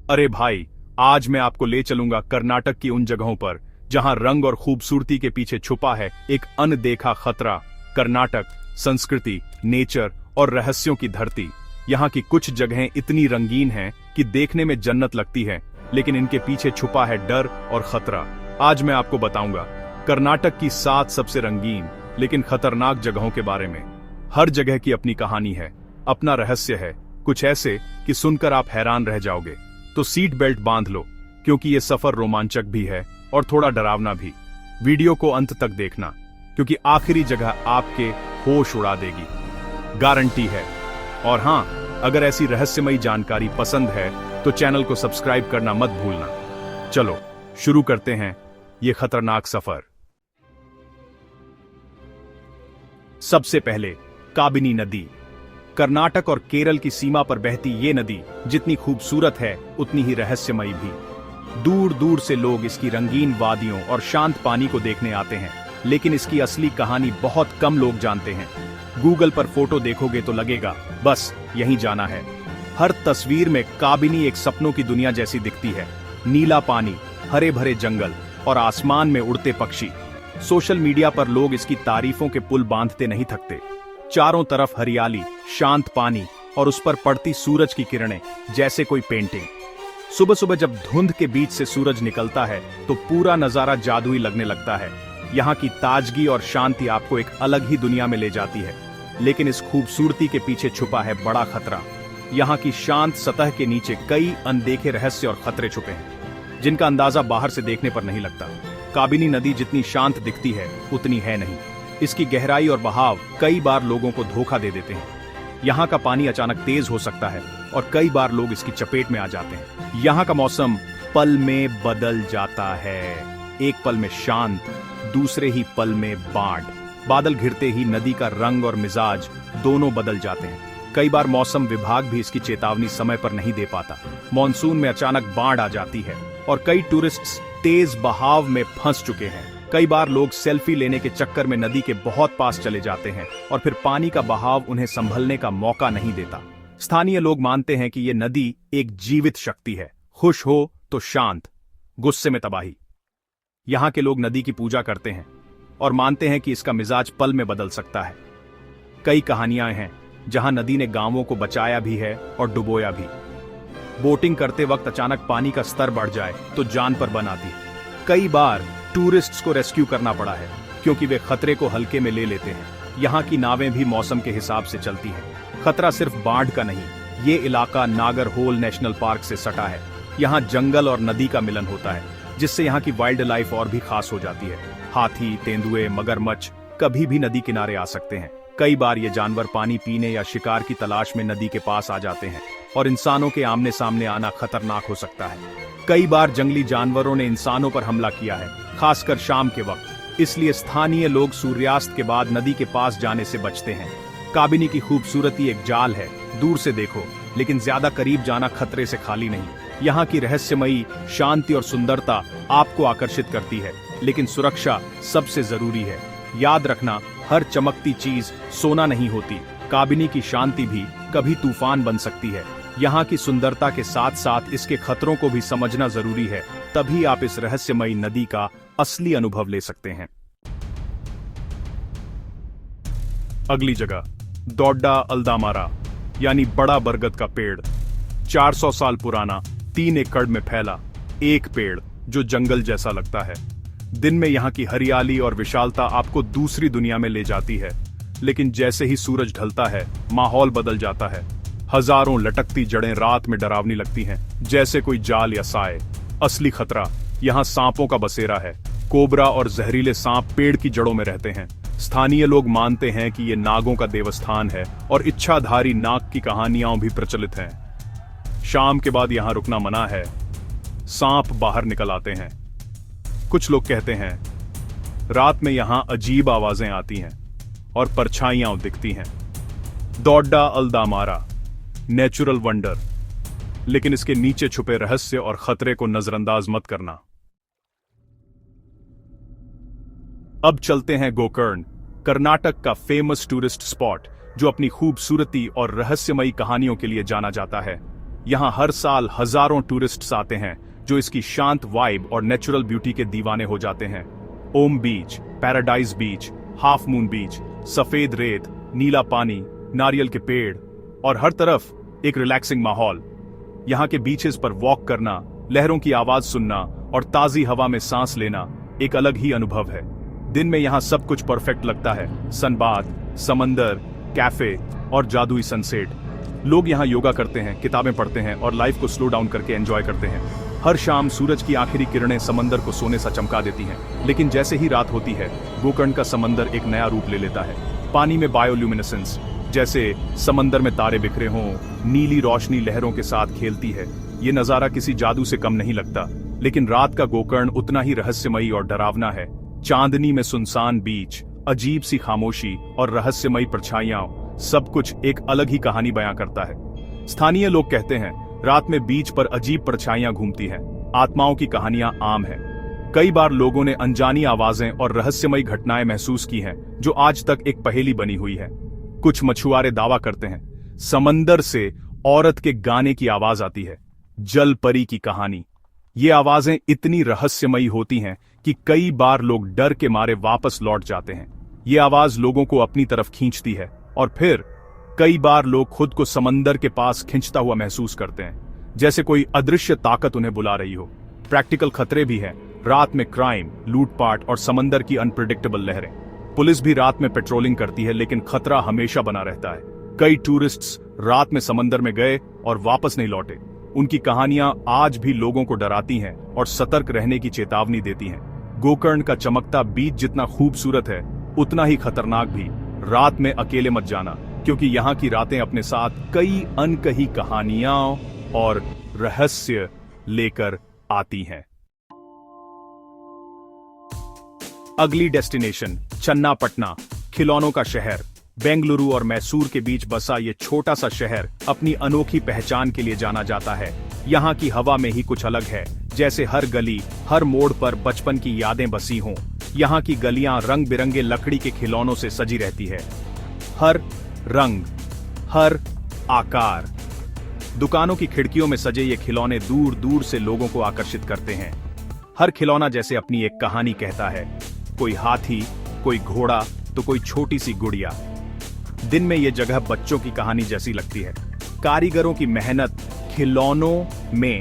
अरे भाई, आज मैं आपको ले चलूंगा कर्नाटक की उन जगहों पर जहां रंग और खूबसूरती के पीछे छुपा है एक अनदेखा खतरा। कर्नाटक, संस्कृति, नेचर और रहस्यों की धरती। यहाँ की कुछ जगहें इतनी रंगीन हैं कि देखने में जन्नत लगती है, लेकिन इनके पीछे छुपा है डर और खतरा। आज मैं आपको बताऊंगा कर्नाटक की 7 सबसे रंगीन लेकिन खतरनाक जगहों के बारे में। हर जगह की अपनी कहानी है, अपना रहस्य है, कुछ ऐसे कि सुनकर आप हैरान रह जाओगे। तो सीट बेल्ट बांध लो, क्योंकि ये सफर रोमांचक भी है और थोड़ा डरावना भी। वीडियो को अंत तक देखना, क्योंकि आखिरी जगह आपके होश उड़ा देगी, गारंटी है। और हां, अगर ऐसी रहस्यमयी जानकारी पसंद है तो चैनल को सब्सक्राइब करना मत भूलना। चलो शुरू करते हैं ये खतरनाक सफर। सबसे पहले काबिनी नदी। कर्नाटक और केरल की सीमा पर बहती ये नदी जितनी खूबसूरत है उतनी ही रहस्यमयी भी। दूर दूर से लोग इसकी रंगीन वादियों और शांत पानी को देखने आते हैं, लेकिन इसकी असली कहानी बहुत कम लोग जानते हैं। गूगल पर फोटो देखोगे तो लगेगा बस यहीं जाना है। हर तस्वीर में काबिनी एक सपनों की दुनिया जैसी दिखती है। नीला पानी, हरे भरे जंगल और आसमान में उड़ते पक्षी। सोशल मीडिया पर लोग इसकी तारीफों के पुल बांधते नहीं थकते। चारों तरफ हरियाली, शांत पानी और उस पर पड़ती सूरज की किरणें जैसे कोई पेंटिंग। सुबह सुबह जब धुंध के बीच से सूरज निकलता है तो पूरा नजारा जादुई लगने लगता है। यहाँ की ताजगी और शांति आपको एक अलग ही दुनिया में ले जाती है, लेकिन इस खूबसूरती के पीछे छुपा है बड़ा खतरा। यहाँ की शांत सतह के नीचे कई अनदेखे रहस्य और खतरे छुपे हैं, जिनका अंदाजा बाहर से देखने पर नहीं लगता। काबिनी नदी जितनी शांत दिखती है उतनी है नहीं। इसकी गहराई और बहाव कई बार लोगों को धोखा दे देते हैं। यहाँ का पानी अचानक तेज हो सकता है और कई बार लोग इसकी चपेट में आ जाते हैं। यहाँ का मौसम पल में बदल जाता है। एक पल में शांत, दूसरे ही पल में बाढ़। बादल घिरते ही नदी का रंग और मिजाज दोनों बदल जाते हैं। कई बार मौसम विभाग भी इसकी चेतावनी समय पर नहीं दे पाता। मॉनसून में अचानक बाढ़ आ जाती है और कई टूरिस्ट तेज बहाव में फंस चुके हैं। कई बार लोग सेल्फी लेने के चक्कर में नदी के बहुत पास चले जाते हैं और फिर पानी का बहाव उन्हें संभलने का मौका नहीं देता। स्थानीय लोग मानते हैं कि ये नदी एक जीवित शक्ति है, खुश हो तो शांत, गुस्से में तबाही। यहाँ के लोग नदी की पूजा करते हैं और मानते हैं कि इसका मिजाज पल में बदल सकता है। कई कहानियां हैं जहां नदी ने गांवों को बचाया भी है और डुबोया भी। बोटिंग करते वक्त अचानक पानी का स्तर बढ़ जाए तो जान पर बन आती है। कई बार टूरिस्ट्स को रेस्क्यू करना पड़ा है, क्योंकि वे खतरे को हल्के में ले लेते हैं। यहाँ की नावें भी मौसम के हिसाब से चलती हैं। खतरा सिर्फ बाढ़ का नहीं, ये इलाका नागरहोल नेशनल पार्क से सटा है। यहाँ जंगल और नदी का मिलन होता है, जिससे यहाँ की वाइल्ड लाइफ और भी खास हो जाती है। हाथी, तेंदुए, मगरमच्छ कभी भी नदी किनारे आ सकते हैं। कई बार ये जानवर पानी पीने या शिकार की तलाश में नदी के पास आ जाते हैं और इंसानों के आमने सामने आना खतरनाक हो सकता है। कई बार जंगली जानवरों ने इंसानों पर हमला किया है, खासकर शाम के वक्त। इसलिए स्थानीय लोग सूर्यास्त के बाद नदी के पास जाने से बचते हैं। काबिनी की खूबसूरती एक जाल है, दूर से देखो, लेकिन ज्यादा करीब जाना खतरे से खाली नहीं। यहाँ की रहस्यमयी शांति और सुंदरता आपको आकर्षित करती है, लेकिन सुरक्षा सबसे जरूरी है। याद रखना, हर चमकती चीज सोना नहीं होती। काबिनी की शांति भी कभी तूफान बन सकती है। यहाँ की सुंदरता के साथ साथ इसके खतरों को भी समझना जरूरी है, तभी आप इस रहस्यमयी नदी का असली अनुभव ले सकते हैं। अगली जगह दोड्डा अल्दामारा, यानी बड़ा बरगद का पेड़। 400 साल पुराना, 3 एकड़ में फैला एक पेड़ जो जंगल जैसा लगता है। दिन में यहाँ की हरियाली और विशालता आपको दूसरी दुनिया में ले जाती है, लेकिन जैसे ही सूरज ढलता है माहौल बदल जाता है। हजारों लटकती जड़ें रात में डरावनी लगती हैं, जैसे कोई जाल या साए। असली खतरा यहाँ सांपों का बसेरा है। कोबरा और जहरीले सांप पेड़ की जड़ों में रहते हैं। स्थानीय लोग मानते हैं कि ये नागों का देवस्थान है और इच्छाधारी नाग की कहानियां भी प्रचलित हैं। शाम के बाद यहाँ रुकना मना है, सांप बाहर निकल आते हैं। कुछ लोग कहते हैं रात में यहाँ अजीब आवाजें आती हैं और परछाइयां दिखती हैं। दोड्डा अल्दामारा नेचुरल वंडर, लेकिन इसके नीचे छुपे रहस्य और खतरे को नजरअंदाज मत करना। अब चलते हैं गोकर्ण, कर्नाटक का फेमस टूरिस्ट स्पॉट जो अपनी खूबसूरती और रहस्यमयी कहानियों के लिए जाना जाता है। यहाँ हर साल हजारों टूरिस्ट्स आते हैं जो इसकी शांत वाइब और नेचुरल ब्यूटी के दीवाने हो जाते हैं। ओम बीच, पैराडाइज बीच, हाफ मून बीच, सफेद रेत, नीला पानी, नारियल के पेड़ और हर तरफ एक रिलैक्सिंग माहौल। यहाँ के बीचेस पर वॉक करना, लहरों की आवाज सुनना और ताजी हवा में सांस लेना एक अलग ही अनुभव है। दिन में यहाँ सब कुछ परफेक्ट लगता है, सनबाथ, समंदर, कैफे और जादुई सनसेट। लोग यहाँ योगा करते हैं, किताबें पढ़ते हैं और लाइफ को स्लो डाउन करके एंजॉय करते हैं। हर शाम सूरज की आखिरी किरणें समंदर को सोने सा चमका देती हैं, लेकिन जैसे ही रात होती है गोकर्ण का समंदर एक नया रूप ले लेता है। पानी में बायोल्यूमिनेसेंस, जैसे समंदर में तारे बिखरे हों, नीली रोशनी लहरों के साथ खेलती है। ये नजारा किसी जादू से कम नहीं लगता। लेकिन रात का गोकर्ण उतना ही रहस्यमयी और डरावना है। चांदनी में सुनसान बीच, अजीब सी खामोशी और रहस्यमयी परछाइयां, सब कुछ एक अलग ही कहानी बयां करता है। स्थानीय लोग कहते हैं रात में बीच पर अजीब परछाइयां घूमती हैं। आत्माओं की कहानियां आम हैं। कई बार लोगों ने अनजानी आवाजें और रहस्यमयी घटनाएं महसूस की हैं जो आज तक एक पहेली बनी हुई है। कुछ मछुआरे दावा करते हैं समंदर से औरत के गाने की आवाज आती है, जल परी की कहानी। ये आवाजें इतनी रहस्यमयी होती हैं कि कई बार लोग डर के मारे वापस लौट जाते हैं। ये आवाज लोगों को अपनी तरफ खींचती है और फिर कई बार लोग खुद को समंदर के पास खींचता हुआ महसूस करते हैं, जैसे कोई अदृश्य ताकत उन्हें बुला रही हो। प्रैक्टिकल खतरे भी हैं। रात में क्राइम, लूटपाट और समंदर की अनप्रेडिक्टेबल लहरें। पुलिस भी रात में पेट्रोलिंग करती है, लेकिन खतरा हमेशा बना रहता है। कई टूरिस्ट्स रात में समंदर में गए और वापस नहीं लौटे। उनकी कहानियां आज भी लोगों को डराती हैं और सतर्क रहने की चेतावनी देती हैं। गोकर्ण का चमकता बीच जितना खूबसूरत है, उतना ही खतरनाक भी। रात में अकेले मत जाना, क्योंकि यहाँ की रातें अपने साथ कई अनकही कहानियां और रहस्य लेकर आती हैं। अगली डेस्टिनेशन चन्नापटना, खिलौनों का शहर। बेंगलुरु और मैसूर के बीच बसा ये छोटा सा शहर अपनी अनोखी पहचान के लिए जाना जाता है। यहाँ की हवा में ही कुछ अलग है, जैसे हर गली, हर मोड़ पर बचपन की यादें बसी हों। यहाँ की गलियां रंग बिरंगे लकड़ी के खिलौनों से सजी रहती है। हर रंग, हर आकार। दुकानों की खिड़कियों में सजे ये खिलौने दूर दूर से लोगों को आकर्षित करते हैं। हर खिलौना जैसे अपनी एक कहानी कहता है। कोई हाथी, कोई घोड़ा, तो कोई छोटी सी गुड़िया। दिन में ये जगह बच्चों की कहानी जैसी लगती है। कारीगरों की मेहनत खिलौनों में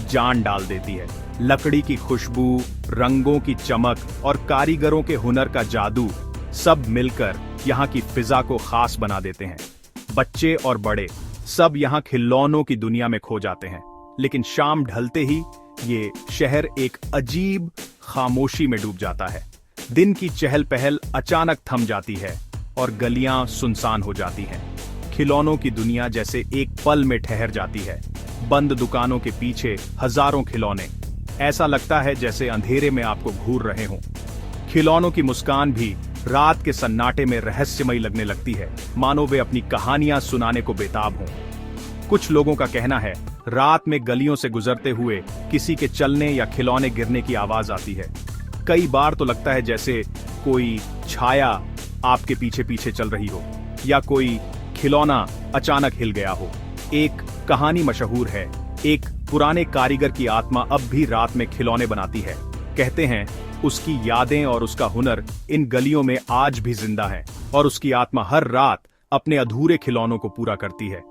जान डाल देती है। लकड़ी की खुशबू, रंगों की चमक और कारीगरों के हुनर का जादू सब मिलकर यहाँ की फिजा को खास बना देते हैं। बच्चे और बड़े सब यहाँ खिलौनों की दुनिया में खो जाते हैं। लेकिन शाम ढलते ही ये शहर एक अजीब खामोशी में डूब जाता है। दिन की चहल पहल अचानक थम जाती है और गलियां सुनसान हो जाती हैं। खिलौनों की दुनिया जैसे एक पल में ठहर जाती है। बंद दुकानों के पीछे हजारों खिलौने, ऐसा लगता है जैसे अंधेरे में आपको घूर रहे हों। खिलौनों की मुस्कान भी रात के सन्नाटे में रहस्यमयी लगने लगती है, मानो वे अपनी कहानियां सुनाने को बेताब हों। कुछ लोगों का कहना है रात में गलियों से गुजरते हुए किसी के चलने या खिलौने गिरने की आवाज आती है। कई बार तो लगता है जैसे कोई छाया आपके पीछे पीछे चल रही हो या कोई खिलौना अचानक हिल गया हो। एक कहानी मशहूर है, एक पुराने कारीगर की आत्मा अब भी रात में खिलौने बनाती है। कहते हैं उसकी यादें और उसका हुनर इन गलियों में आज भी जिंदा है और उसकी आत्मा हर रात अपने अधूरे खिलौनों को पूरा करती है।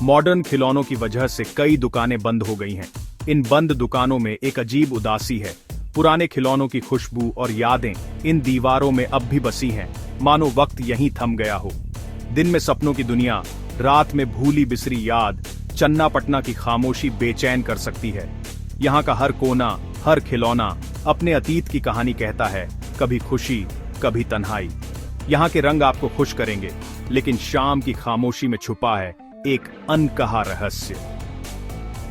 मॉडर्न खिलौनों की वजह से कई दुकानें बंद हो गई हैं। इन बंद दुकानों में एक अजीब उदासी है। पुराने खिलौनों की खुशबू और यादें इन दीवारों में अब भी बसी हैं, मानो वक्त यहीं थम गया हो। दिन में सपनों की दुनिया, रात में भूली बिसरी याद। चन्नापटना की खामोशी बेचैन कर सकती है। यहाँ का हर कोना, हर खिलौना अपने अतीत की कहानी कहता है, कभी खुशी, कभी तन्हाई। यहाँ के रंग आपको खुश करेंगे, लेकिन शाम की खामोशी में छुपा है एक अनकहा रहस्य।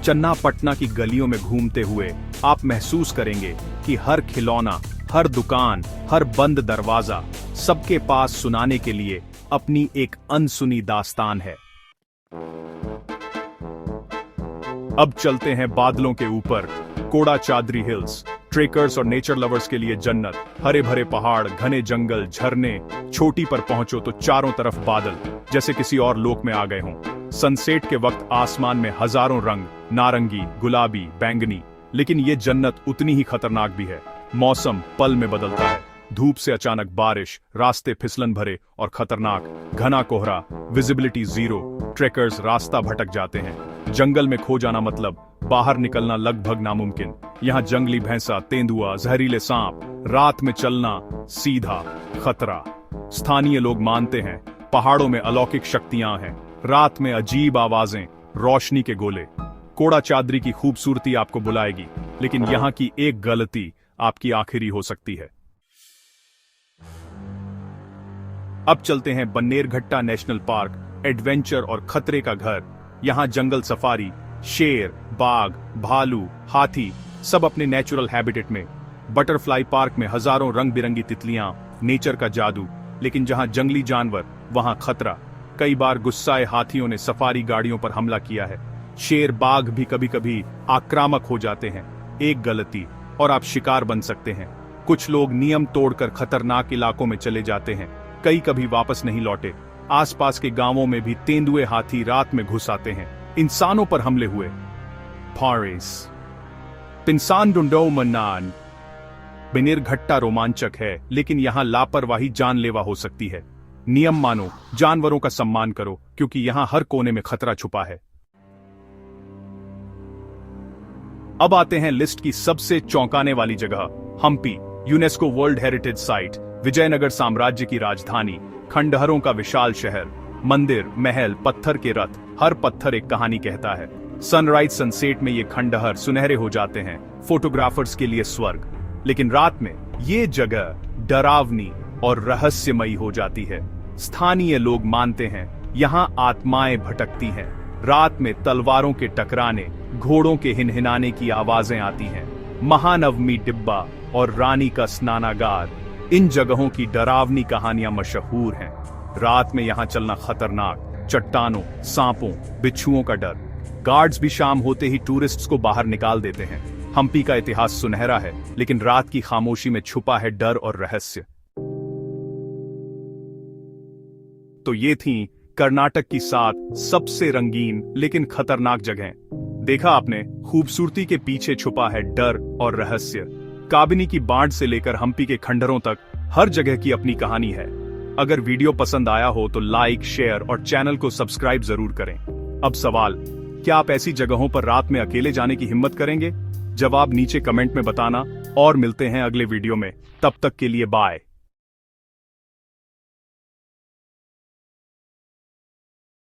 चन्नापटना की गलियों में घूमते हुए आप महसूस करेंगे कि हर खिलौना, हर दुकान, हर बंद दरवाजा सबके पास सुनाने के लिए अपनी एक अनसुनी दास्तान है। अब चलते हैं बादलों के ऊपर। कोडाचाद्री हिल्स, ट्रेकर्स और नेचर लवर्स के लिए जन्नत। हरे भरे पहाड़, घने जंगल, झरने। चोटी पर पहुंचो तो चारों तरफ बादल, जैसे किसी और लोक में आ गए हों। सनसेट के वक्त आसमान में हजारों रंग, नारंगी, गुलाबी, बैंगनी, लेकिन ये जन्नत उतनी ही खतरनाक भी है। मौसम पल में बदलता है, धूप से अचानक बारिश, रास्ते फिसलन भरे और खतरनाक, घना कोहरा, विजिबिलिटी जीरो, ट्रेकर्स रास्ता भटक जाते हैं। जंगल में खो जाना मतलब बाहर निकलना लगभग नामुमकिन। यहाँ जंगली भैंसा, तेंदुआ, जहरीले सांप, रात में चलना सीधा खतरा। स्थानीय लोग मानते हैं पहाड़ों में अलौकिक शक्तियां हैं। रात में अजीब आवाजें, रोशनी के गोले, कोड़ा चादरी की खूबसूरती आपको बुलाएगी, लेकिन यहाँ की एक गलती आपकी आखिरी हो सकती है। अब चलते हैं बन्नेरघट्टा नेशनल पार्क, एडवेंचर और खतरे का घर। यहाँ जंगल सफारी, शेर, बाघ, भालू, हाथी सब अपने नेचुरल हैबिटेट में। बटरफ्लाई पार्क में हजारों रंग बिरंगी तितलियां, नेचर का जादू, लेकिन जहां जंगली जानवर वहां खतरा। कई बार गुस्साए हाथियों ने सफारी गाड़ियों पर हमला किया है। शेर, बाघ भी कभी कभी आक्रामक हो जाते हैं। एक गलती और आप शिकार बन सकते हैं। कुछ लोग नियम तोड़कर खतरनाक इलाकों में चले जाते हैं, कई कभी वापस नहीं लौटे। आसपास के गांवों में भी तेंदुए हाथी रात में घुस आते हैं, इंसानों पर हमले हुए। फॉरेस पिंसान डुंडो मन्नान। बन्नेरघट्टा रोमांचक है, लेकिन यहां लापरवाही जानलेवा हो सकती है। नियम मानो, जानवरों का सम्मान करो, क्योंकि यहां हर कोने में खतरा छुपा है। अब आते हैं लिस्ट की सबसे चौंकाने वाली जगह, Hampi, UNESCO world heritage site, Vijayanagara साम्राज्य की राजधानी, खंडहरों का विशाल शहर, मंदिर, महल, पत्थर के रथ, हर पत्थर एक कहानी कहता है। सनराइज सनसेट में ये खंडहर सुनहरे हो जाते हैं, फोटोग्राफर्स के लिए स्वर्ग। लेकिन रात में ये जगह डरावनी और रहस्यमयी हो जाती है। स्थानीय लोग मानते हैं यहाँ आत्माएं भटकती हैं। रात में तलवारों के टकराने, घोड़ों के हिनहिनाने की आवाजें आती हैं। महानवमी डिब्बा और रानी का स्नानागार, इन जगहों की डरावनी कहानियां मशहूर हैं। रात में यहाँ चलना खतरनाक, चट्टानों, सांपों, बिच्छुओं का डर। गार्ड्स भी शाम होते ही टूरिस्ट्स को बाहर निकाल देते हैं। हम्पी का इतिहास सुनहरा है, लेकिन रात की खामोशी में छुपा है डर और रहस्य। तो ये थी कर्नाटक की 7 सबसे रंगीन लेकिन खतरनाक जगहें। देखा आपने, खूबसूरती के पीछे छुपा है डर और रहस्य। काबिनी की बाढ़ से लेकर हम्पी के खंडहरों तक हर जगह की अपनी कहानी है। अगर वीडियो पसंद आया हो तो लाइक, शेयर और चैनल को सब्सक्राइब जरूर करें। अब सवाल, क्या आप ऐसी जगहों पर रात में अकेले जाने की हिम्मत करेंगे? जवाब नीचे कमेंट में बताना, और मिलते हैं अगले वीडियो में। तब तक के लिए बाय।